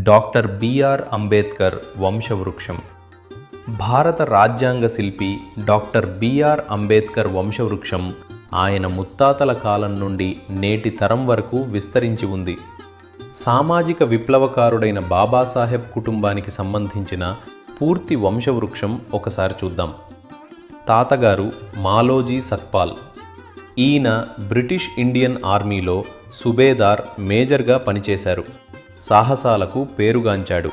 Doctor BR Ambedkar వంశవృక్షం. భారత రాజ్యాంగ శిల్పి డాక్టర్ బిఆర్ అంబేద్కర్ వంశవృక్షం ఆయన ముత్తాతల కాలం నుండి నేటి తరం వరకు విస్తరించి ఉంది. సామాజిక విప్లవకారుడైన బాబాసాహెబ్ కుటుంబానికి సంబంధించిన పూర్తి వంశవృక్షం ఒకసారి చూద్దాం. తాతగారు మాలోజీ సత్పాల్. ఈయన బ్రిటిష్ ఇండియన్ ఆర్మీలో సుబేదార్ మేజర్గా పనిచేశారు. సాహసాలకు పేరుగాంచాడు.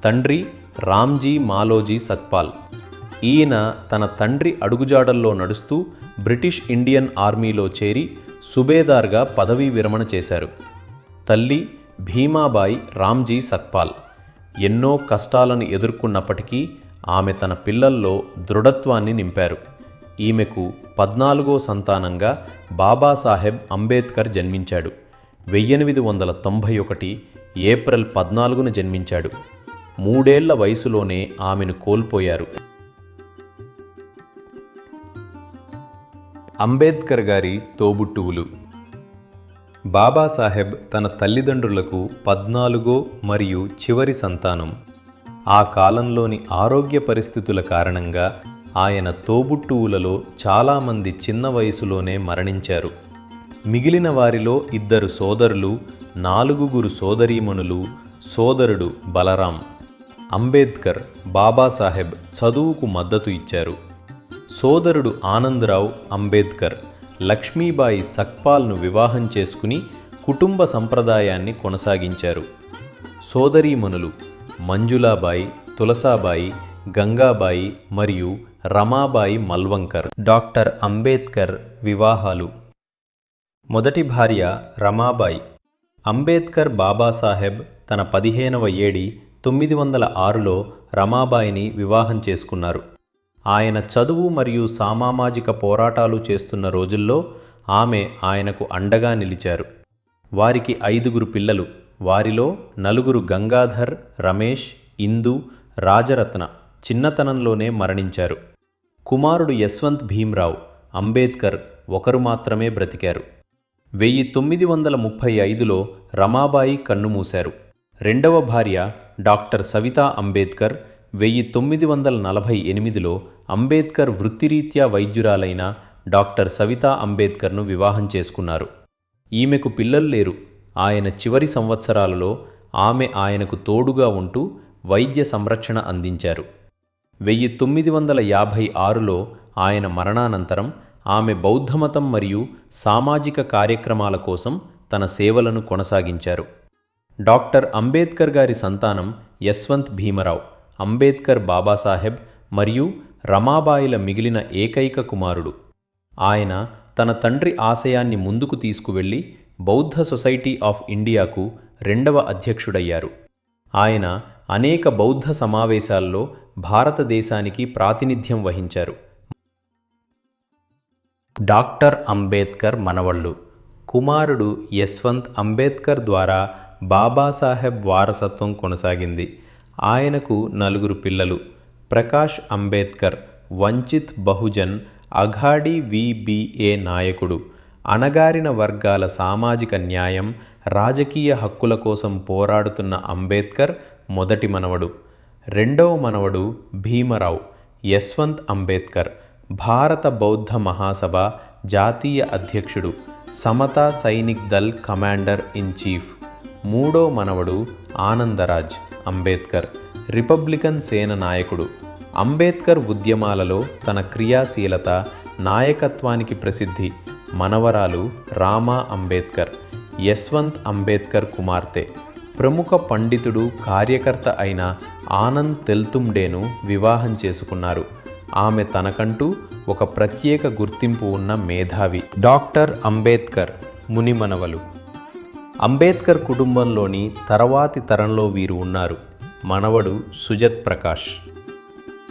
తండ్రి రామ్జీ మాలోజీ సత్పాల్. ఈయన తన తండ్రి అడుగుజాడల్లో నడుస్తూ బ్రిటిష్ ఇండియన్ ఆర్మీలో చేరి సుబేదార్గా పదవీ విరమణ చేశారు. తల్లి భీమాబాయి రామ్జీ సత్పాల్. ఎన్నో కష్టాలను ఎదుర్కొన్నప్పటికీ ఆమె తన పిల్లల్లో దృఢత్వాన్ని నింపారు. ఈమెకు 14వ సంతానంగా బాబాసాహెబ్ అంబేద్కర్ జన్మించాడు. 1891 ఏప్రిల్ 14న జన్మించాడు. 3 ఏళ్ల వయసులోనే ఆమెను కోల్పోయారు. అంబేద్కర్ గారి తోబుట్టువులు. బాబాసాహెబ్ తన తల్లిదండ్రులకు 14వ మరియు చివరి సంతానం. ఆ కాలంలోని ఆరోగ్య పరిస్థితుల కారణంగా ఆయన తోబుట్టువులలో చాలామంది చిన్న వయసులోనే మరణించారు. మిగిలిన వారిలో 2 సోదరులు, 4 సోదరీమణులు, సోదరుడు బలరాం. అంబేద్కర్ బాబాసాహెబ్ చదువుకు మద్దతు ఇచ్చారు. సోదరుడు ఆనందరావు అంబేద్కర్ లక్ష్మీబాయి సక్పాల్ను వివాహం చేసుకుని కుటుంబ సంప్రదాయాన్ని కొనసాగించారు. సోదరీమణులు మంజులాబాయి, తులసాబాయి, గంగాబాయి మరియు రమాబాయి మల్వంకర్. డాక్టర్ అంబేద్కర్ వివాహాలు. మొదటి భార్య రమాబాయి. అంబేద్కర్ బాబాసాహెబ్ తన 15వ ఏడి 1906లో రమాబాయిని వివాహం చేసుకున్నారు. ఆయన చదువు మరియు సామాజిక పోరాటాలు చేస్తున్న రోజుల్లో ఆమె ఆయనకు అండగా నిలిచారు. వారికి 5 పిల్లలు. వారిలో 4 గంగాధర్, రమేష్, ఇందు, రాజరత్న చిన్నతనంలోనే మరణించారు. కుమారుడు యశ్వంత్ భీమ్రావ్ అంబేద్కర్ ఒకరు మాత్రమే బ్రతికారు. 1935లో రమాబాయి కన్నుమూశారు. రెండవ భార్య డాక్టర్ సవితా అంబేద్కర్ 1948లో అంబేద్కర్ వృత్తిరీత్యా వైద్యురాలైన డాక్టర్ సవితా అంబేద్కర్ను వివాహం చేసుకున్నారు. ఈమెకు పిల్లలు లేరు. ఆయన చివరి సంవత్సరాలలో ఆమె ఆయనకు తోడుగా ఉంటూ వైద్య సంరక్షణ అందించారు. 1956లో ఆయన మరణానంతరం ఆమె బౌద్ధమతం మరియు సామాజిక కార్యక్రమాల కోసం తన సేవలను కొనసాగించారు. డాక్టర్ అంబేద్కర్ గారి సంతానం యశ్వంత్ భీమరావ్ అంబేద్కర్ బాబాసాహెబ్ మరియు రమాబాయిల మిగిలిన ఏకైక కుమారుడు. ఆయన తన తండ్రి ఆశయాన్ని ముందుకు తీసుకువెళ్లి బౌద్ధ సొసైటీ ఆఫ్ ఇండియాకు 2వ అధ్యక్షుడయ్యారు. ఆయన అనేక బౌద్ధ సమావేశాల్లో భారతదేశానికి ప్రాతినిధ్యం వహించారు. డాక్టర్ అంబేద్కర్ మనవళ్ళు. కుమారుడు యశ్వంత్ అంబేద్కర్ ద్వారా బాబాసాహెబ్ వారసత్వం కొనసాగింది. ఆయనకు 4 పిల్లలు. ప్రకాష్ అంబేద్కర్ వంచిత్ బహుజన్ అఘాడీ విబిఏ నాయకుడు. అణగారిన వర్గాల సామాజిక న్యాయం, రాజకీయ హక్కుల కోసం పోరాడుతున్న అంబేద్కర్ మొదటి మనవడు. రెండవ మనవడు భీమరావ్. యశ్వంత్ అంబేద్కర్ భారత బౌద్ధ మహాసభ జాతీయ అధ్యక్షుడు, Samata Sainik Dal commander in chief. మూడో మనవడు ఆనందరాజ్ అంబేద్కర్ రిపబ్లికన్ సేన నాయకుడు. అంబేద్కర్ ఉద్యమాలలో తన క్రియాశీలత, నాయకత్వానికి ప్రసిద్ధి. మనవరాలు రామా అంబేద్కర్ యశ్వంత్ అంబేద్కర్ కుమార్తె. ప్రముఖ పండితుడు, కార్యకర్త అయిన ఆనంద్ తెల్తుండేను వివాహం చేసుకున్నారు. ఆమె తనకంటూ ఒక ప్రత్యేక గుర్తింపు ఉన్న మేధావి. డాక్టర్ అంబేద్కర్ మునిమనవలు. అంబేద్కర్ కుటుంబంలోని తర్వాతి తరంలో వీరు ఉన్నారు. మనవడు సుజత్ ప్రకాష్.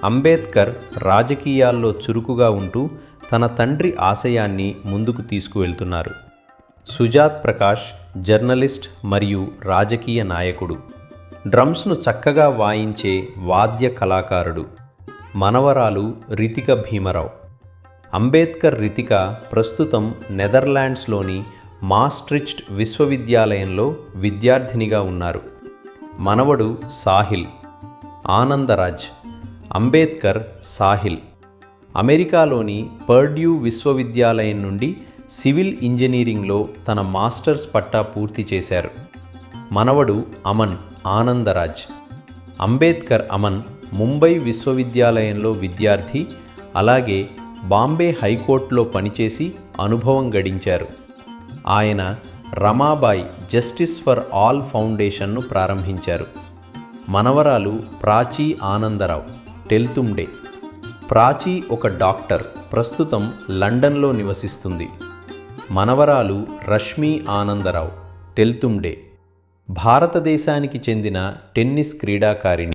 అంబేద్కర్ రాజకీయాల్లో చురుకుగా ఉంటూ తన తండ్రి ఆశయాన్ని ముందుకు తీసుకువెళ్తున్నారు. సుజాత్ ప్రకాష్ జర్నలిస్ట్ మరియు రాజకీయ నాయకుడు. డ్రమ్స్ను చక్కగా వాయించే వాద్య కళాకారుడు. మనవరాలు రితిక భీమరావ్. అంబేద్కర్ రితిక ప్రస్తుతం నెదర్లాండ్స్లోని మాస్ట్రిచ్ట్ విశ్వవిద్యాలయంలో విద్యార్థినిగా ఉన్నారు. మనవడు సాహిల్. ఆనందరాజ్. అంబేద్కర్ సాహిల్. అమెరికాలోని పర్డ్యూ విశ్వవిద్యాలయం నుండి సివిల్ ఇంజనీరింగ్లో తన మాస్టర్స్ పట్టా పూర్తి చేశారు. మనవడు అమన్. ఆనందరాజ్. అంబేద్కర్ అమన్ ముంబై విశ్వవిద్యాలయంలో విద్యార్థి, అలాగే బాంబే హైకోర్టులో పనిచేసి అనుభవం గడించారు. ఆయన రమాబాయి జస్టిస్ ఫర్ ఆల్ ఫౌండేషన్ను ప్రారంభించారు. మనవరాలు ప్రాచీ ఆనందరావు. టెల్తుండే. ప్రాచీ ఒక డాక్టర్, ప్రస్తుతం లండన్లో నివసిస్తుంది. మనవరాలు రష్మీ ఆనందరావు. టెల్తుండే. భారతదేశానికి చెందిన టెన్నిస్ క్రీడాకారిణి.